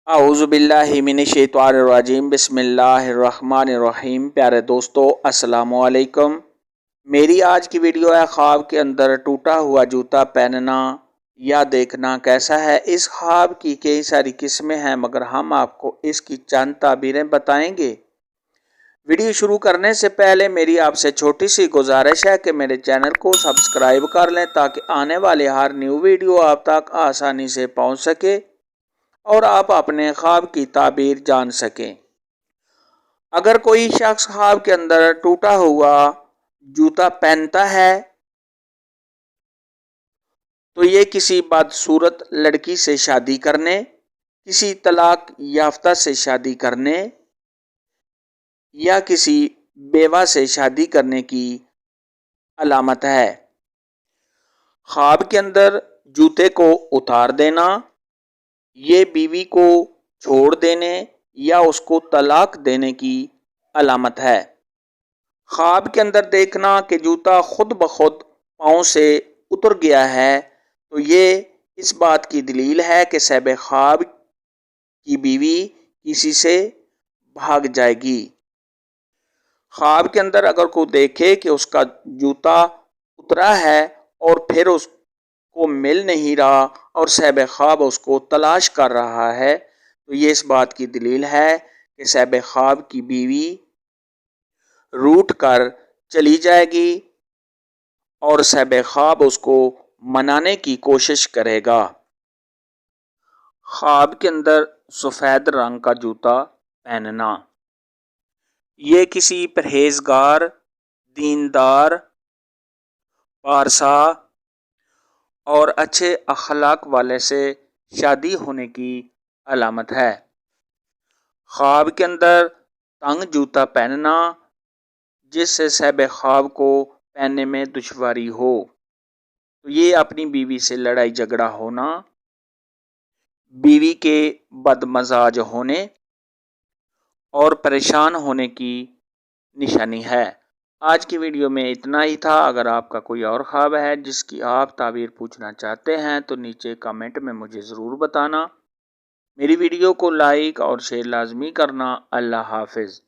اعوذ باللہ من الشیطان الرجیم بسم اللہ الرحمن الرحیم۔ پیارے دوستو السلام علیکم۔ میری آج کی ویڈیو ہے خواب کے اندر ٹوٹا ہوا جوتا پہننا یا دیکھنا کیسا ہے۔ اس خواب کی کئی ساری قسمیں ہیں مگر ہم آپ کو اس کی چند تعبیریں بتائیں گے۔ ویڈیو شروع کرنے سے پہلے میری آپ سے چھوٹی سی گزارش ہے کہ میرے چینل کو سبسکرائب کر لیں تاکہ آنے والے ہر نیو ویڈیو آپ تک آسانی سے پہنچ سکے اور آپ اپنے خواب کی تعبیر جان سکیں۔ اگر کوئی شخص خواب کے اندر ٹوٹا ہوا جوتا پہنتا ہے تو یہ کسی بدصورت لڑکی سے شادی کرنے، کسی طلاق یافتہ سے شادی کرنے یا کسی بیوہ سے شادی کرنے کی علامت ہے۔ خواب کے اندر جوتے کو اتار دینا یہ بیوی کو چھوڑ دینے یا اس کو طلاق دینے کی علامت ہے۔ خواب کے اندر دیکھنا کہ جوتا خود بخود پاؤں سے اتر گیا ہے تو یہ اس بات کی دلیل ہے کہ صاحب خواب کی بیوی کسی سے بھاگ جائے گی۔ خواب کے اندر اگر کوئی دیکھے کہ اس کا جوتا اترا ہے اور پھر اس کو مل نہیں رہا اور صاحب خواب اس کو تلاش کر رہا ہے تو یہ اس بات کی دلیل ہے کہ صاحب خواب کی بیوی روٹھ کر چلی جائے گی اور صاحب خواب اس کو منانے کی کوشش کرے گا۔ خواب کے اندر سفید رنگ کا جوتا پہننا یہ کسی پرہیزگار، دیندار، پارسا اور اچھے اخلاق والے سے شادی ہونے کی علامت ہے۔ خواب کے اندر تنگ جوتا پہننا جس سے صاحب خواب کو پہننے میں دشواری ہو تو یہ اپنی بیوی سے لڑائی جھگڑا ہونا، بیوی کے بد مزاج ہونے اور پریشان ہونے کی نشانی ہے۔ آج کی ویڈیو میں اتنا ہی تھا۔ اگر آپ کا کوئی اور خواب ہے جس کی آپ تعبیر پوچھنا چاہتے ہیں تو نیچے کمنٹ میں مجھے ضرور بتانا۔ میری ویڈیو کو لائک اور شیئر لازمی کرنا۔ اللہ حافظ۔